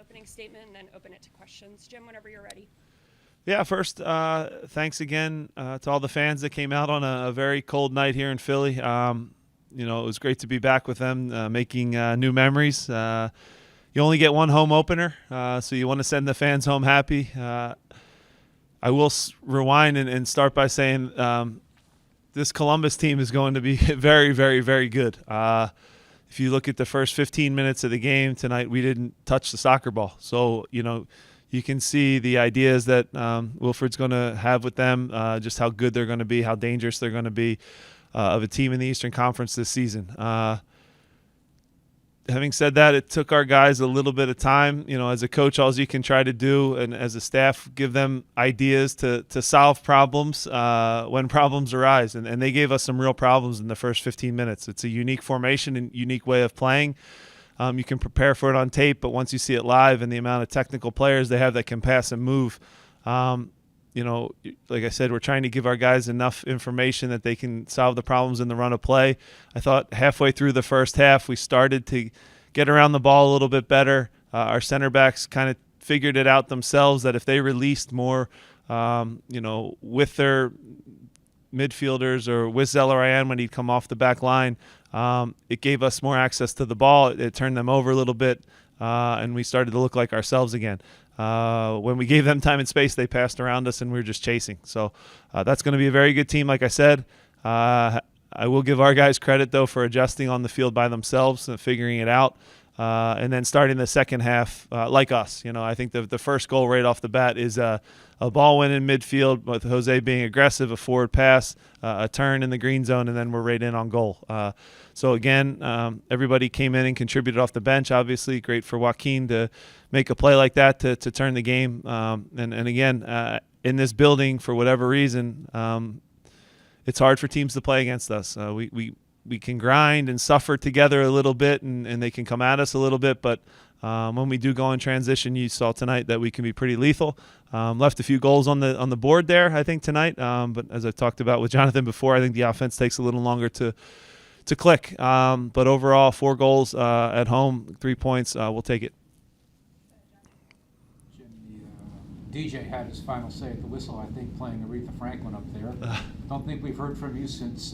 opening statement and then open it to questions. Jim, whenever you're ready. Yeah, first, thanks again to all the fans that came out on a very cold night here in Philly. It was great to be back with them, making new memories. You only get one home opener, so you want to send the fans home happy. I will rewind and start by saying this Columbus team is going to be very, very, very good. If you look at the first 15 minutes of the game tonight, we didn't touch the soccer ball. So, you can see the ideas that Wilfred's going to have with them, just how good they're going to be, how dangerous they're going to be of a team in the Eastern Conference this season. Having said that, it took our guys a little bit of time. As a coach, all you can try to do, and as a staff, give them ideas to solve problems when problems arise. And they gave us some real problems in the first 15 minutes. It's a unique formation and unique way of playing. You can prepare for it on tape, but once you see it live and the amount of technical players they have that can pass and move, like I said, we're trying to give our guys enough information that they can solve the problems in the run of play. I thought halfway through the first half, we started to get around the ball a little bit better. Our center backs kind of figured it out themselves that if they released more, with their midfielders or with Zelarayan when he'd come off the back line, it gave us more access to the ball. It turned them over a little bit, and we started to look like ourselves again. When we gave them time and space, they passed around us, and we were just chasing. So that's going to be a very good team, like I said. I will give our guys credit, though, for adjusting on the field by themselves and figuring it out, and then starting the second half like us. I think the first goal right off the bat is a ball win in midfield with Jose being aggressive, a forward pass, a turn in the green zone, and then we're right in on goal. So, again, everybody came in and contributed off the bench, obviously. Great for Joaquin to make a play like that to turn the game. And again, in this building, for whatever reason, it's hard for teams to play against us. We can grind and suffer together a little bit, and they can come at us a little bit. But when we do go in transition, you saw tonight that we can be pretty lethal. Left a few goals on the board there, I think, tonight. But as I talked about with Jonathan before, I think the offense takes a little longer to click. But overall, 4 goals at home, 3 points. We'll take it. Jim, the DJ had his final say at the whistle, I think, playing Aretha Franklin up there. Don't think we've heard from you since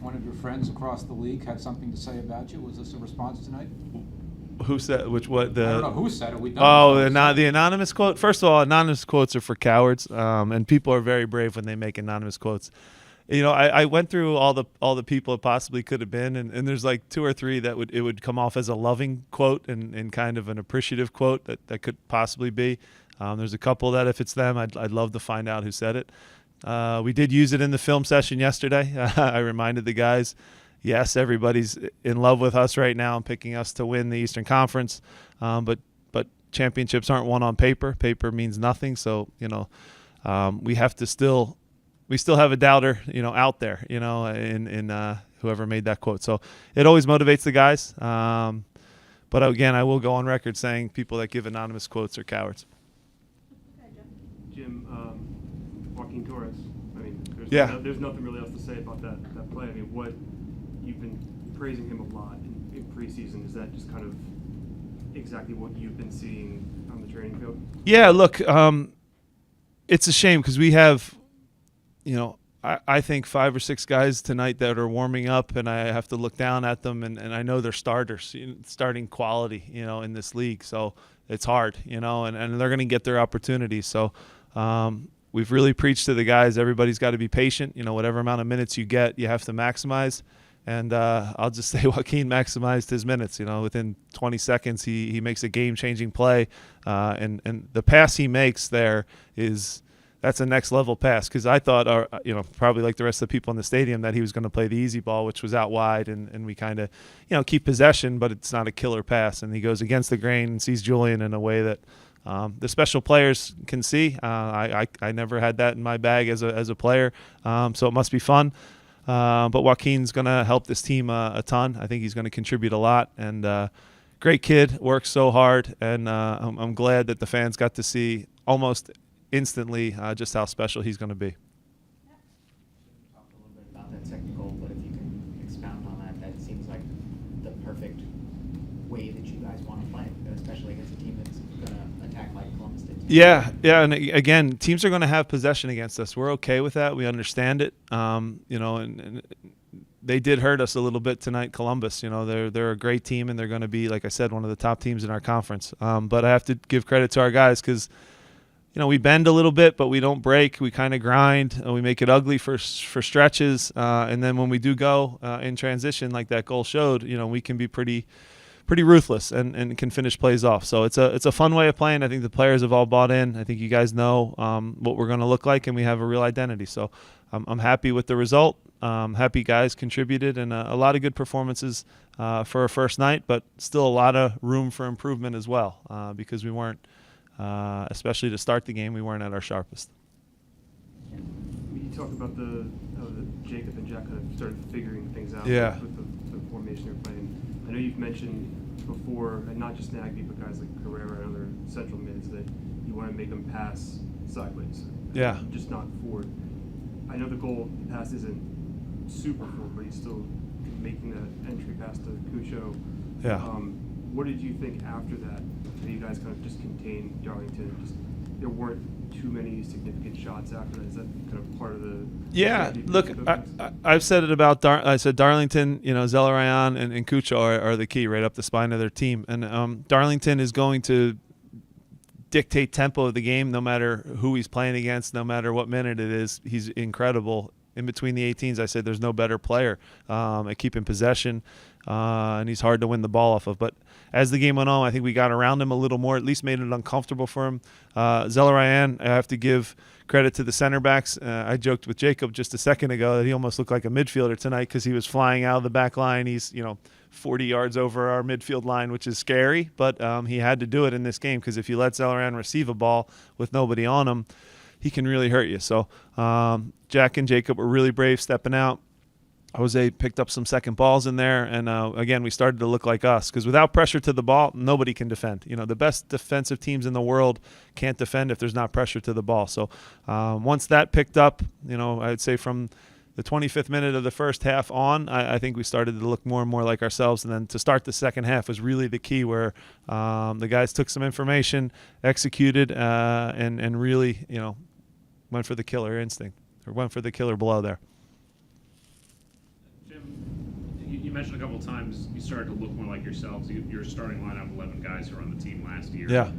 one of your friends across the league had something to say about you. Was this a response tonight? Who said which? What I don't know who said it. The anonymous quote. First of all, anonymous quotes are for cowards, and people are very brave when they make anonymous quotes. I went through all the people it possibly could have been, and there's like 2 or 3 that would come off as a loving quote and kind of an appreciative quote that could possibly be. There's a couple that if it's them, I'd love to find out who said it. We did use it in the film session yesterday. I reminded the guys, yes, everybody's in love with us right now and picking us to win the Eastern Conference, but championships aren't won on paper. Paper means nothing, so we have to still. We still have a doubter, out there, in whoever made that quote. So it always motivates the guys. But again, I will go on record saying people that give anonymous quotes are cowards. Jim, Joaquin Torres. I mean, there's nothing really else to say about that play. I mean, what you've been praising him a lot in preseason. Is that just kind of exactly what you've been seeing on the training field? Yeah, look, it's a shame because we have. I think 5 or 6 guys tonight that are warming up, and I have to look down at them, and I know they're starters, starting quality, in this league. So it's hard, and they're going to get their opportunities. So we've really preached to the guys, everybody's got to be patient. Whatever amount of minutes you get, you have to maximize. And I'll just say Joaquin maximized his minutes. Within 20 seconds, he makes a game-changing play. And the pass he makes there that's a next level pass because I thought, probably like the rest of the people in the stadium, that he was going to play the easy ball, which was out wide, and we kind of, keep possession, but it's not a killer pass. And he goes against the grain and sees Julian in a way that the special players can see. I never had that in my bag as a player, so it must be fun. But Joaquin's going to help this team a ton. I think he's going to contribute a lot, and great kid, works so hard, and I'm glad that the fans got to see almost instantly just how special he's going to be. Talked a little bit about that second goal, but if you can expound on that seems like the perfect way that you guys want to play, especially against a team that's going to attack like Columbus did. Yeah, and again, teams are going to have possession against us. We're okay with that. We understand it. And they did hurt us a little bit tonight, Columbus. They're a great team, and they're going to be, like I said, one of the top teams in our conference. But I have to give credit to our guys because, we bend a little bit, but we don't break. We kind of grind. We make it ugly for stretches. And then when we do go in transition, like that goal showed, we can be pretty ruthless and can finish plays off. So it's a fun way of playing. I think the players have all bought in. I think you guys know what we're going to look like, and we have a real identity. So I'm happy with the result. Happy guys contributed, and a lot of good performances for a first night, but still a lot of room for improvement as well because we weren't, especially to start the game, we weren't at our sharpest. You talked about how Jacob and Jack kind of started figuring things out with the formation they're playing. I know you've mentioned before, and not just Nagby, but guys like Carrera and other central mids, that you want to make them pass sideways. Yeah. Just not forward. I know the goal pass isn't super forward, but he's still making that entry pass to Cucho. Yeah. What did you think after that? That you guys kind of just contained Darlington? There weren't too many significant shots after that. Is that kind of part of the? Yeah. Look, I've said it about I said Darlington, Zelarayan and Cucho are the key right up the spine of their team, and Darlington is going to dictate tempo of the game no matter who he's playing against, no matter what minute it is. He's incredible. In between the 18s, I said there's no better player at keeping possession, and he's hard to win the ball off of. But as the game went on, I think we got around him a little more, at least made it uncomfortable for him. Zelarayan, I have to give credit to the center backs. I joked with Jacob just a second ago that he almost looked like a midfielder tonight because he was flying out of the back line. He's 40 yards over our midfield line, which is scary, but he had to do it in this game because if you let Zelarayan receive a ball with nobody on him, he can really hurt you. So Jack and Jacob were really brave stepping out. Jose picked up some second balls in there, and again, we started to look like us because without pressure to the ball, nobody can defend. The best defensive teams in the world can't defend if there's not pressure to the ball. So once that picked up, I'd say from the 25th minute of the first half on, I think we started to look more and more like ourselves. And then to start the second half was really the key where the guys took some information, executed, and really, went for the killer instinct or went for the killer blow there. You mentioned a couple of times you started to look more like yourselves. Your starting lineup, 11 guys who were on the team last year. Yeah.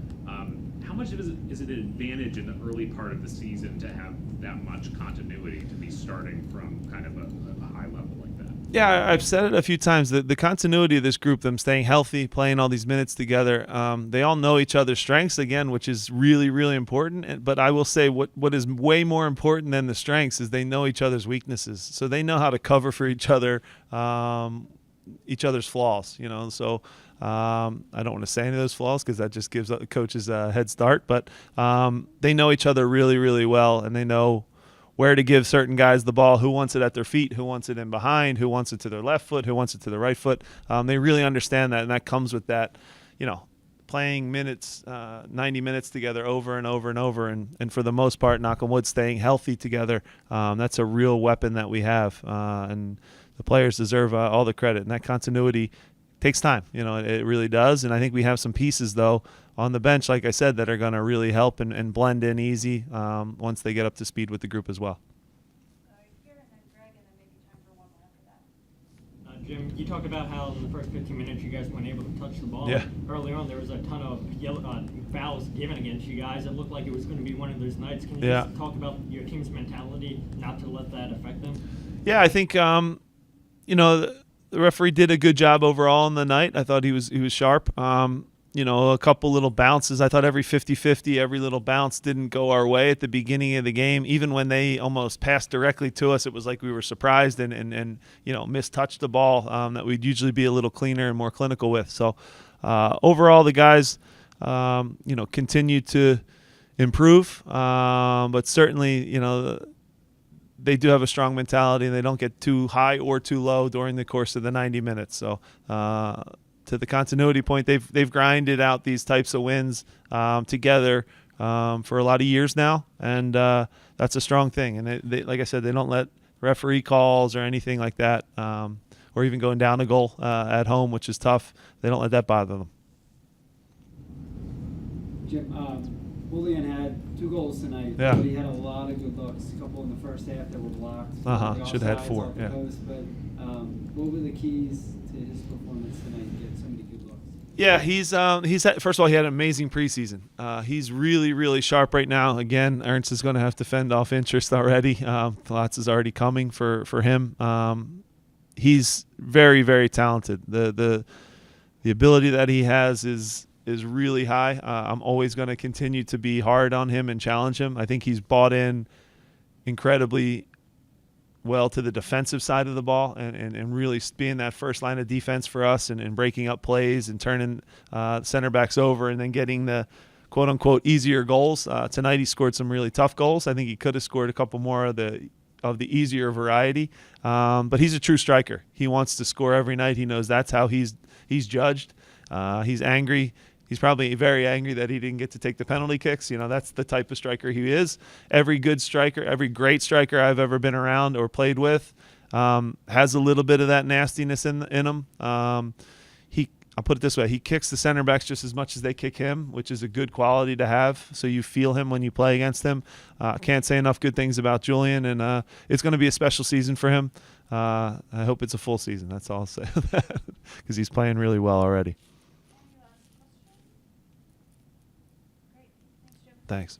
How much is it an advantage in the early part of the season to have that much continuity, to be starting from kind of a high level like that? Yeah, I've said it a few times. The continuity of this group, them staying healthy, playing all these minutes together, they all know each other's strengths, again, which is really, really important. But I will say what is way more important than the strengths is they know each other's weaknesses. So they know how to cover for each other, each other's flaws, So I don't want to say any of those flaws because that just gives the coaches a head start. But they know each other really, really well, and they know where to give certain guys the ball, who wants it at their feet, who wants it in behind, who wants it to their left foot, who wants it to the right foot. They really understand that, and that comes with that, playing minutes, 90 minutes together over and over and over, and for the most part, knock on wood, staying healthy together. That's a real weapon that we have, and the players deserve all the credit. And that continuity takes time, it really does. And I think we have some pieces, though, on the bench, like I said, that are going to really help and blend in easy once they get up to speed with the group as well. Here and then Greg, and then maybe time for one more after that. Jim, you talked about how in the first 15 minutes you guys weren't able to touch the ball. Yeah. Early on, there was a ton of fouls given against you guys. It looked like it was going to be one of those nights. Can you just talk about your team's mentality not to let that affect them? Yeah, I think the referee did a good job overall in the night. I thought he was sharp. A couple little bounces. I thought every 50-50, every little bounce didn't go our way at the beginning of the game. Even when they almost passed directly to us, it was like we were surprised and mistouched the ball that we'd usually be a little cleaner and more clinical with. So overall, the guys, continue to improve. But certainly, they do have a strong mentality, and they don't get too high or too low during the course of the 90 minutes. So to the continuity point, they've grinded out these types of wins together for a lot of years now, and that's a strong thing. And they, like I said, they don't let referee calls or anything like that, or even going down a goal at home, which is tough. They don't let that bother them. Jim, Julian had 2 goals tonight, Yeah. but he had a lot of good looks. A couple in the first half that were blocked. Uh-huh. The Should have had offsides 4, off the yeah. post, but what were the keys to his performance tonight to get so many good looks? Yeah, he's had, first of all, he had an amazing preseason. He's really, really sharp right now. Again, Ernst is going to have to fend off interest already. Lots is already coming for him. He's very, very talented. The ability that he has is really high. I'm always going to continue to be hard on him and challenge him. I think he's bought in incredibly well to the defensive side of the ball and really being that first line of defense for us and breaking up plays and turning center backs over and then getting the quote-unquote easier goals. Tonight he scored some really tough goals. I think he could have scored a couple more of the easier variety, but he's a true striker. He wants to score every night. He knows that's how he's judged. He's angry. He's probably very angry that he didn't get to take the penalty kicks. You know, that's the type of striker he is. Every good striker, every great striker I've ever been around or played with has a little bit of that nastiness in him. I'll put it this way. He kicks the center backs just as much as they kick him, which is a good quality to have. So you feel him when you play against him. Can't say enough good things about Julian, and it's going to be a special season for him. I hope it's a full season. That's all I'll say, because he's playing really well already. Any last question? Great. Thanks, Jim. Thanks.